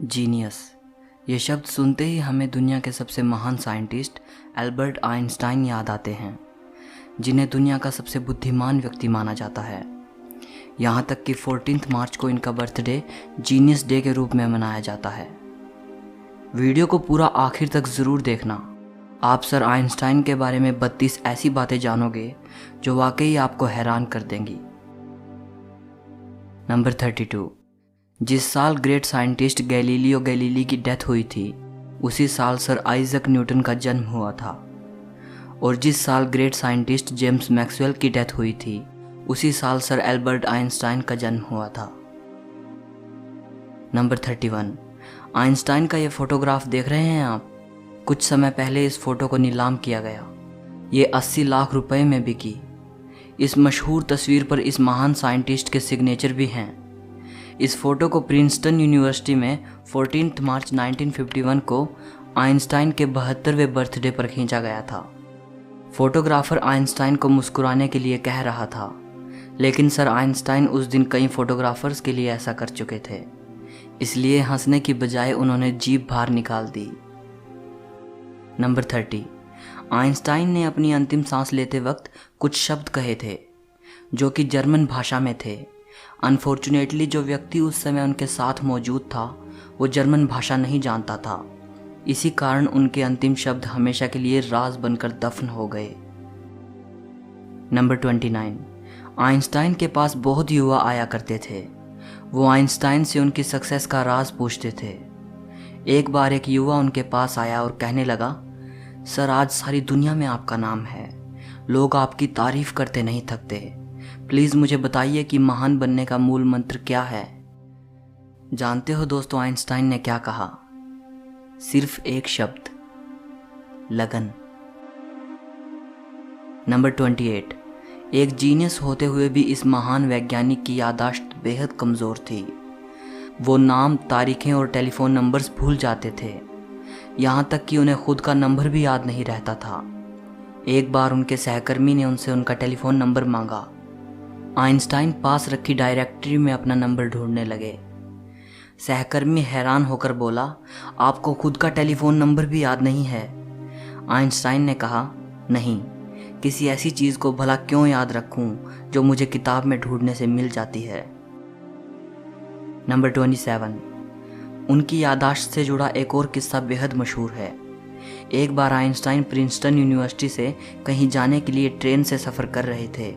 Genius, ये शब्द सुनते ही हमें दुनिया के सबसे महान साइंटिस्ट एल्बर्ट आइंस्टाइन याद आते हैं, जिन्हें दुनिया का सबसे बुद्धिमान व्यक्ति माना जाता है। यहाँ तक कि 14 मार्च को इनका बर्थडे जीनियस डे के रूप में मनाया जाता है। वीडियो को पूरा आखिर तक ज़रूर देखना। आप सर आइंस्टाइन के बारे में 32 ऐसी बातें जानोगे जो वाकई आपको हैरान कर देंगी। नंबर 32। जिस साल ग्रेट साइंटिस्ट गैलीलियो गैलीली की डेथ हुई थी, उसी साल सर आइजक न्यूटन का जन्म हुआ था। और जिस साल ग्रेट साइंटिस्ट जेम्स मैक्सवेल की डेथ हुई थी, उसी साल सर एल्बर्ट आइंस्टाइन का जन्म हुआ था। नंबर 31। आइंस्टाइन का ये फोटोग्राफ देख रहे हैं आप? कुछ समय पहले इस फोटो को नीलाम किया गया। ये 80 लाख रुपए में बिकी। इस मशहूर तस्वीर पर इस महान साइंटिस्ट के सिग्नेचर भी हैं। इस फोटो को प्रिंसटन यूनिवर्सिटी में 14 मार्च 1951 को आइंस्टाइन के 72वें बर्थडे पर खींचा गया था। फोटोग्राफर आइंस्टाइन को मुस्कुराने के लिए कह रहा था, लेकिन सर आइंस्टाइन उस दिन कई फोटोग्राफर्स के लिए ऐसा कर चुके थे, इसलिए हंसने की बजाय उन्होंने जीभ बाहर निकाल दी। नंबर 30। आइंस्टाइन ने अपनी अंतिम सांस लेते वक्त कुछ शब्द कहे थे जो कि जर्मन भाषा में थे। अनफॉर्चुनेटली जो व्यक्ति उस समय उनके साथ मौजूद था वो जर्मन भाषा नहीं जानता था। इसी कारण उनके अंतिम शब्द हमेशा के लिए राज बनकर दफन हो गए। नंबर 29। आइंस्टाइन के पास बहुत युवा आया करते थे। वो आइंस्टाइन से उनकी सक्सेस का राज पूछते थे। एक बार एक युवा उनके पास आया और कहने लगा, सर आज सारी दुनिया में आपका नाम है, लोग आपकी तारीफ करते नहीं थकते, प्लीज़ मुझे बताइए कि महान बनने का मूल मंत्र क्या है। जानते हो दोस्तों आइंस्टाइन ने क्या कहा? सिर्फ एक शब्द, लगन। नंबर 28। एक जीनियस होते हुए भी इस महान वैज्ञानिक की याददाश्त बेहद कमज़ोर थी। वो नाम, तारीखें और टेलीफोन नंबर्स भूल जाते थे। यहाँ तक कि उन्हें खुद का नंबर भी याद नहीं रहता था। एक बार उनके सहकर्मी ने उनसे उनका टेलीफोन नंबर मांगा। आइंस्टाइन पास रखी डायरेक्टरी में अपना नंबर ढूंढने लगे। सहकर्मी हैरान होकर बोला, आपको खुद का टेलीफोन नंबर भी याद नहीं है? आइंस्टाइन ने कहा, नहीं, किसी ऐसी चीज़ को भला क्यों याद रखूं जो मुझे किताब में ढूंढने से मिल जाती है। नंबर 27। उनकी याददाश्त से जुड़ा एक और किस्सा बेहद मशहूर है। एक बार आइंस्टाइन प्रिंसटन यूनिवर्सिटी से कहीं जाने के लिए ट्रेन से सफ़र कर रहे थे।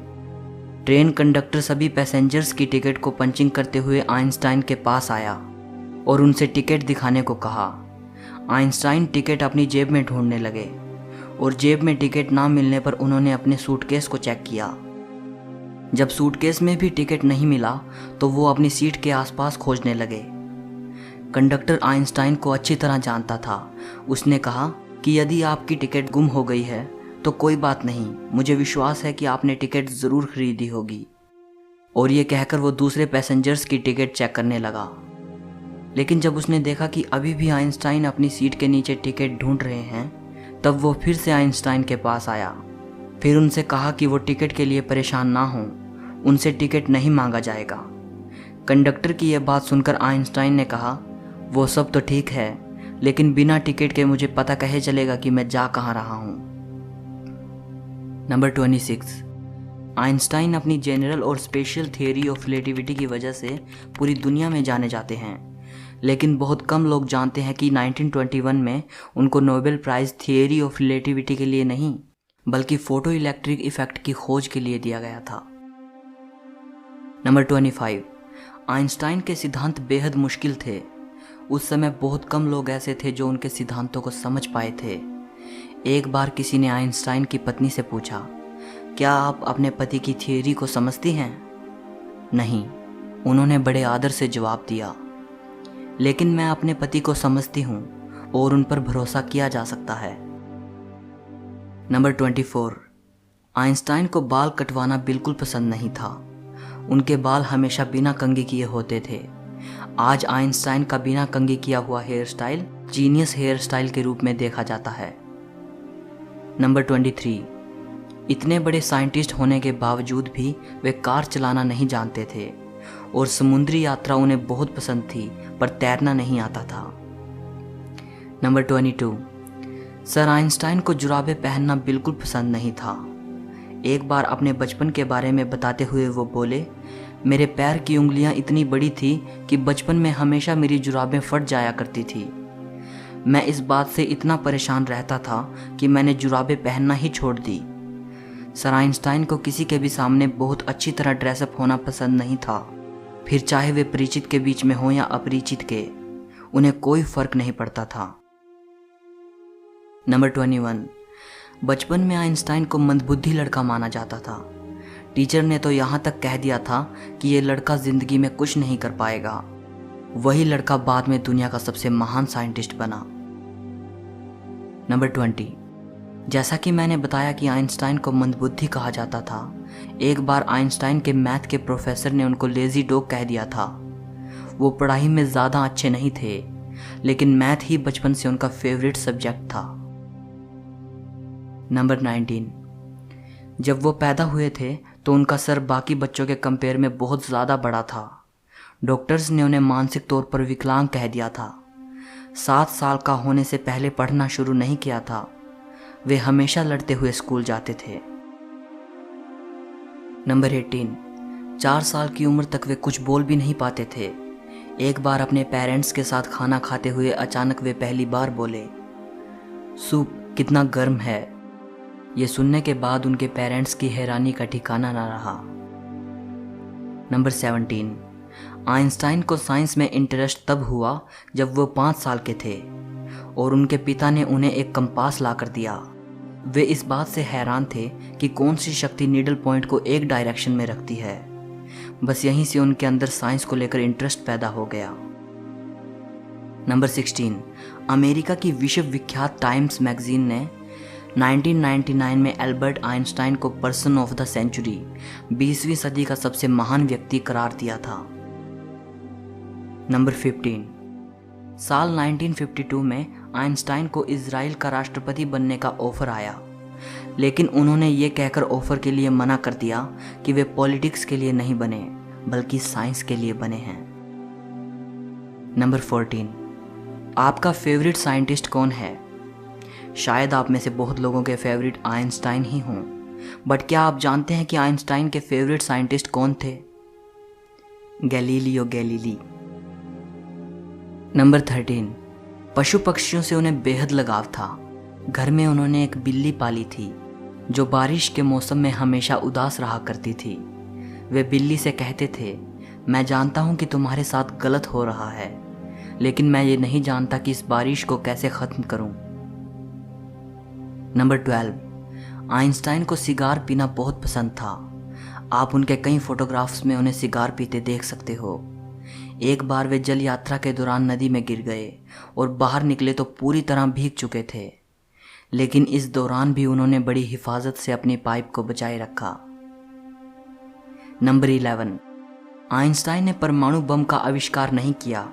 ट्रेन कंडक्टर सभी पैसेंजर्स की टिकट को पंचिंग करते हुए आइंस्टाइन के पास आया और उनसे टिकट दिखाने को कहा। आइंस्टाइन टिकट अपनी जेब में ढूंढने लगे और जेब में टिकट ना मिलने पर उन्होंने अपने सूटकेस को चेक किया। जब सूटकेस में भी टिकट नहीं मिला तो वो अपनी सीट के आसपास खोजने लगे। कंडक्टर आइंस्टाइन को अच्छी तरह जानता था। उसने कहा कि यदि आपकी टिकट गुम हो गई है तो कोई बात नहीं, मुझे विश्वास है कि आपने टिकट ज़रूर खरीदी होगी। और ये कहकर वो दूसरे पैसेंजर्स की टिकट चेक करने लगा। लेकिन जब उसने देखा कि अभी भी आइंस्टाइन अपनी सीट के नीचे टिकट ढूंढ रहे हैं, तब वो फिर से आइंस्टाइन के पास आया। फिर उनसे कहा कि वो टिकट के लिए परेशान ना हों, उनसे टिकट नहीं मांगा जाएगा। कंडक्टर की यह बात सुनकर आइंस्टाइन ने कहा, वो सब तो ठीक है, लेकिन बिना टिकट के मुझे पता कैसे चलेगा कि मैं जा कहाँ रहा हूँ। नंबर 26। आइंस्टाइन अपनी जनरल और स्पेशल थियोरी ऑफ रिलेटिविटी की वजह से पूरी दुनिया में जाने जाते हैं, लेकिन बहुत कम लोग जानते हैं कि 1921 में उनको Nobel prize theory of relativity के लिए नहीं, बल्कि फोटो इलेक्ट्रिक इफेक्ट की खोज के लिए दिया गया था। नंबर 25। आइंस्टाइन के सिद्धांत बेहद मुश्किल थे। उस समय बहुत कम लोग ऐसे थे जो उनके सिद्धांतों को समझ पाए थे। एक बार किसी ने आइंस्टाइन की पत्नी से पूछा, क्या आप अपने पति की थियोरी को समझती हैं? नहीं, उन्होंने बड़े आदर से जवाब दिया, लेकिन मैं अपने पति को समझती हूँ और उन पर भरोसा किया जा सकता है। नंबर 24। आइंस्टाइन को बाल कटवाना बिल्कुल पसंद नहीं था। उनके बाल हमेशा बिना कंघी किए होते थे। आज आइंस्टाइन का बिना कंघी किया हुआ hair style genius hair style के रूप में देखा जाता है। नंबर 23। इतने बड़े साइंटिस्ट होने के बावजूद भी वे कार चलाना नहीं जानते थे और समुद्री यात्रा उन्हें बहुत पसंद थी, पर तैरना नहीं आता था। नंबर 22, सर आइंस्टाइन को जुराबें पहनना बिल्कुल पसंद नहीं था। एक बार अपने बचपन के बारे में बताते हुए वो बोले, मेरे पैर की उंगलियां इतनी बड़ी थी कि बचपन में हमेशा मेरी जुराबें फट जाया करती थी। मैं इस बात से इतना परेशान रहता था कि मैंने जुराबें पहनना ही छोड़ दी। सर आइंस्टाइन को किसी के भी सामने बहुत अच्छी तरह ड्रेसअप होना पसंद नहीं था, फिर चाहे वे परिचित के बीच में हो या अपरिचित के, उन्हें कोई फर्क नहीं पड़ता था। नंबर 21, बचपन में आइंस्टाइन को मंदबुद्धि लड़का माना जाता था। टीचर ने तो यहाँ तक कह दिया था कि ये लड़का जिंदगी में कुछ नहीं कर पाएगा। वही लड़का बाद में दुनिया का सबसे महान साइंटिस्ट बना। नंबर 20, जैसा कि मैंने बताया कि आइंस्टाइन को मंदबुद्धि कहा जाता था, एक बार आइंस्टाइन के मैथ के प्रोफेसर ने उनको लेजी डॉग कह दिया था। वो पढ़ाई में ज़्यादा अच्छे नहीं थे, लेकिन मैथ ही बचपन से उनका फेवरेट सब्जेक्ट था। नंबर 19, जब वो पैदा हुए थे तो उनका सर बाकी बच्चों के कंपेयर में बहुत ज़्यादा बड़ा था। डॉक्टर्स ने उन्हें मानसिक तौर पर विकलांग कह दिया था। 7 साल का होने से पहले पढ़ना शुरू नहीं किया था। वे हमेशा लड़ते हुए स्कूल जाते थे। नंबर 18, 4 साल की उम्र तक वे कुछ बोल भी नहीं पाते थे। एक बार अपने पेरेंट्स के साथ खाना खाते हुए अचानक वे पहली बार बोले, सूप कितना गर्म है। ये सुनने के बाद उनके पेरेंट्स की हैरानी का ठिकाना ना रहा। नंबर 17, आइंस्टाइन को साइंस में इंटरेस्ट तब हुआ जब वो 5 साल के थे और उनके पिता ने उन्हें एक कंपास ला कर दिया। वे इस बात से हैरान थे कि कौन सी शक्ति नीडल पॉइंट को एक डायरेक्शन में रखती है। बस यहीं से उनके अंदर साइंस को लेकर इंटरेस्ट पैदा हो गया। नंबर 16, अमेरिका की विश्व विख्यात टाइम्स मैगजीन ने 1999 में एल्बर्ट आइंस्टाइन को पर्सन ऑफ द सेंचुरी, 20वीं सदी का सबसे महान व्यक्ति करार दिया था। नंबर 15, साल 1952 में आइंस्टाइन को इजराइल का राष्ट्रपति बनने का ऑफर आया, लेकिन उन्होंने ये कहकर ऑफर के लिए मना कर दिया कि वे पॉलिटिक्स के लिए नहीं बने बल्कि साइंस के लिए बने हैं। नंबर 14, आपका फेवरेट साइंटिस्ट कौन है? शायद आप में से बहुत लोगों के फेवरेट आइंस्टाइन ही हों, बट क्या आप जानते हैं कि आइंस्टाइन के फेवरेट साइंटिस्ट कौन थे? Galileo Galilei. नंबर 13, पशु पक्षियों से उन्हें बेहद लगाव था। घर में उन्होंने एक बिल्ली पाली थी जो बारिश के मौसम में हमेशा उदास रहा करती थी। वे बिल्ली से कहते थे, मैं जानता हूँ कि तुम्हारे साथ गलत हो रहा है, लेकिन मैं ये नहीं जानता कि इस बारिश को कैसे ख़त्म करूँ। नंबर 12, आइंस्टाइन को सिगार पीना बहुत पसंद था। आप उनके कई फोटोग्राफ्स में उन्हें सिगार पीते देख सकते हो। एक बार वे जल यात्रा के दौरान नदी में गिर गए और बाहर निकले तो पूरी तरह भीग चुके थे, लेकिन इस दौरान भी उन्होंने बड़ी हिफाजत से अपनी पाइप को बचाए रखा। नंबर 11, आइंस्टाइन ने परमाणु बम का आविष्कार नहीं किया,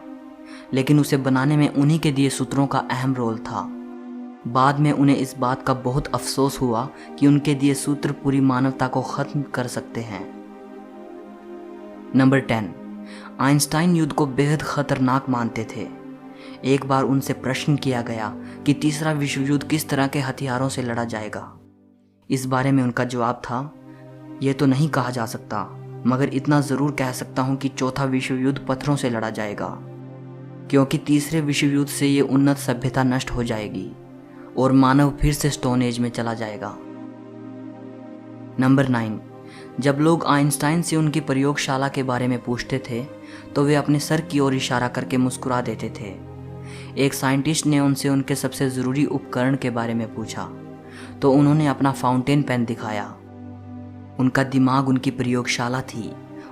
लेकिन उसे बनाने में उन्हीं के दिए सूत्रों का अहम रोल था। बाद में उन्हें इस बात का बहुत अफसोस हुआ कि उनके दिए सूत्र पूरी मानवता को खत्म कर सकते हैं। नंबर 10, आइंस्टाइन युद्ध को बेहद खतरनाक मानते थे। एक बार उनसे प्रश्न किया गया कि तीसरा विश्व युद्ध किस तरह के हथियारों से लड़ा जाएगा। इस बारे में उनका जवाब था, यह तो नहीं कहा जा सकता, मगर इतना ज़रूर कह सकता हूँ कि चौथा विश्व युद्ध पत्थरों से लड़ा जाएगा, क्योंकि तीसरे विश्व युद्ध से ये उन्नत सभ्यता नष्ट हो जाएगी और मानव फिर से स्टोन एज में चला जाएगा। नंबर 9, जब लोग आइंस्टाइन से उनकी प्रयोगशाला के बारे में पूछते थे तो वे अपने सर की ओर इशारा करके मुस्कुरा देते थे। एक साइंटिस्ट ने उनसे उनके सबसे ज़रूरी उपकरण के बारे में पूछा तो उन्होंने अपना फाउंटेन पेन दिखाया। उनका दिमाग उनकी प्रयोगशाला थी,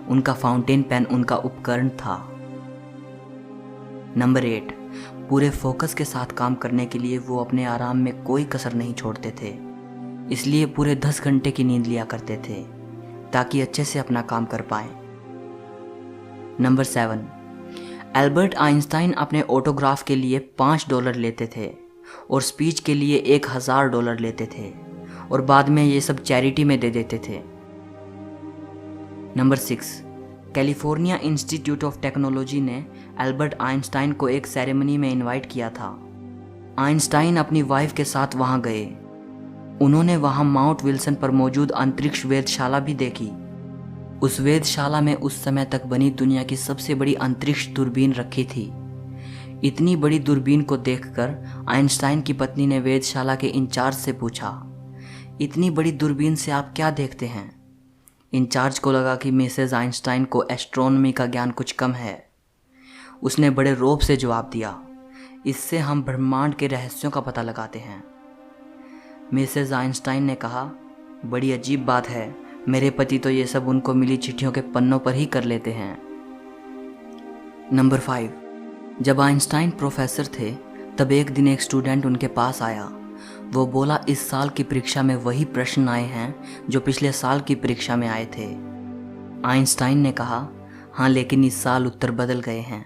उनका फाउंटेन पेन उनका उपकरण था। नंबर 8, पूरे फोकस के साथ काम करने के लिए वो अपने आराम में कोई कसर नहीं छोड़ते थे, इसलिए पूरे 10 घंटे की नींद लिया करते थे ताकि अच्छे से अपना काम कर पाएं। नंबर 7, एल्बर्ट आइंस्टाइन अपने ऑटोग्राफ के लिए $5 लेते थे और स्पीच के लिए $1000 लेते थे और बाद में ये सब चैरिटी में दे देते थे। Number 6, California institute of technology ने एल्बर्ट आइंस्टाइन को एक सेरेमनी में इनवाइट किया था। आइंस्टाइन अपनी वाइफ के साथ वहां गए। उन्होंने वहां माउंट विल्सन पर मौजूद अंतरिक्ष वेधशाला भी देखी। उस वेधशाला में उस समय तक बनी दुनिया की सबसे बड़ी अंतरिक्ष दूरबीन रखी थी। इतनी बड़ी दूरबीन को देखकर आइंस्टाइन की पत्नी ने वेधशाला के इंचार्ज से पूछा, इतनी बड़ी दूरबीन से आप क्या देखते हैं? इंचार्ज को लगा कि मिसेज आइंस्टाइन को एस्ट्रोनॉमी का ज्ञान कुछ कम है। उसने बड़े रौब से जवाब दिया, इससे हम ब्रह्मांड के रहस्यों का पता लगाते हैं। मिसेज आइंस्टाइन ने कहा, बड़ी अजीब बात है, मेरे पति तो ये सब उनको मिली चिट्ठियों के पन्नों पर ही कर लेते हैं। नंबर 5, जब आइंस्टाइन प्रोफेसर थे तब एक दिन एक स्टूडेंट उनके पास आया। वो बोला, इस साल की परीक्षा में वही प्रश्न आए हैं जो पिछले साल की परीक्षा में आए थे। आइंस्टाइन ने कहा, हाँ, लेकिन इस साल उत्तर बदल गए हैं।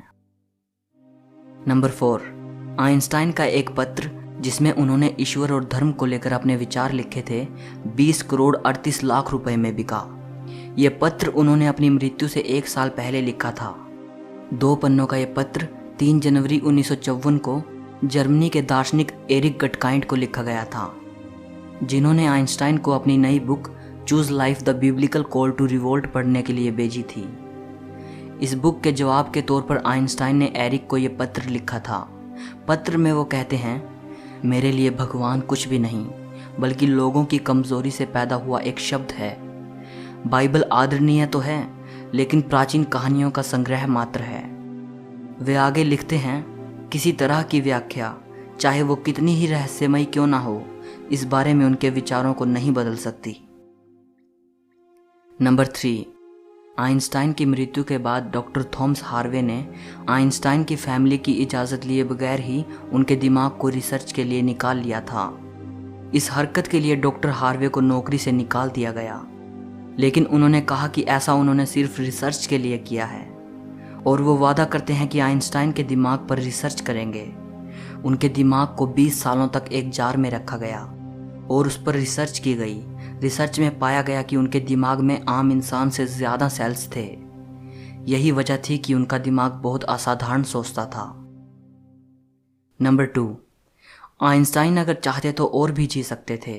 नंबर 4, आइंस्टाइन का एक पत्र जिसमें उन्होंने ईश्वर और धर्म को लेकर अपने विचार लिखे थे 20 करोड़ 38 लाख रुपए में बिका। यह पत्र उन्होंने अपनी मृत्यु से 1 साल पहले लिखा था। 2 पन्नों का यह पत्र 3 जनवरी 1954 को जर्मनी के दार्शनिक एरिक गटकाइंड को लिखा गया था, जिन्होंने आइंस्टाइन को अपनी नई book choose life the biblical call to revolt पढ़ने के लिए भेजी थी। इस बुक के जवाब के तौर पर आइंस्टाइन ने एरिक को यह पत्र लिखा था। पत्र में वो कहते हैं, मेरे लिए भगवान कुछ भी नहीं बल्कि लोगों की कमजोरी से पैदा हुआ एक शब्द है। बाइबल आदरणीय तो है लेकिन प्राचीन कहानियों का संग्रह मात्र है। वे आगे लिखते हैं, किसी तरह की व्याख्या चाहे वो कितनी ही रहस्यमयी क्यों ना हो, इस बारे में उनके विचारों को नहीं बदल सकती। नंबर 3, आइंस्टाइन की मृत्यु के बाद डॉक्टर थॉमस हार्वे ने आइंस्टाइन की फैमिली की इजाज़त लिए बगैर ही उनके दिमाग को रिसर्च के लिए निकाल लिया था। इस हरकत के लिए डॉक्टर हार्वे को नौकरी से निकाल दिया गया, लेकिन उन्होंने कहा कि ऐसा उन्होंने सिर्फ रिसर्च के लिए किया है और वो वादा करते हैं कि आइंस्टाइन के दिमाग पर रिसर्च करेंगे। उनके दिमाग को 20 सालों तक एक जार में रखा गया और उस पर रिसर्च की गई। रिसर्च में पाया गया कि उनके दिमाग में आम इंसान से ज़्यादा सेल्स थे। यही वजह थी कि उनका दिमाग बहुत असाधारण सोचता था। नंबर 2, आइंस्टाइन अगर चाहते तो और भी जी सकते थे।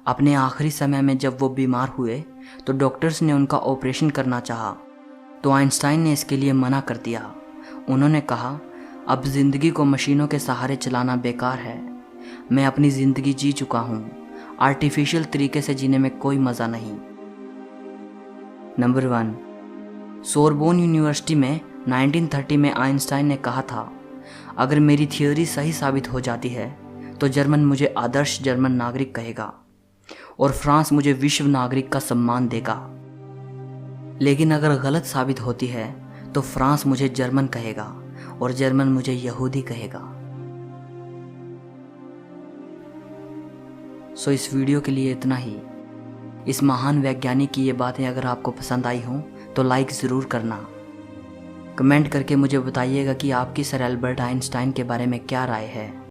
अपने आखिरी समय में जब वो बीमार हुए तो डॉक्टर्स ने उनका ऑपरेशन करना चाहा, तो आइंस्टाइन ने इसके लिए मना कर दिया। उन्होंने कहा, अब ज़िंदगी को मशीनों के सहारे चलाना बेकार है। मैं अपनी ज़िंदगी जी चुका हूँ, आर्टिफिशियल तरीके से जीने में कोई मज़ा नहीं। नंबर 1, सोरबोन यूनिवर्सिटी में 1930 में आइंस्टाइन ने कहा था, अगर मेरी थियोरी सही साबित हो जाती है तो जर्मन मुझे आदर्श जर्मन नागरिक कहेगा और फ्रांस मुझे विश्व नागरिक का सम्मान देगा। लेकिन अगर गलत साबित होती है तो फ्रांस मुझे जर्मन कहेगा और जर्मन मुझे यहूदी कहेगा। सो इस वीडियो के लिए इतना ही। इस महान वैज्ञानिक की ये बातें अगर आपको पसंद आई हों तो लाइक ज़रूर करना। कमेंट करके मुझे बताइएगा कि आपकी सर एल्बर्ट आइंस्टाइन के बारे में क्या राय है।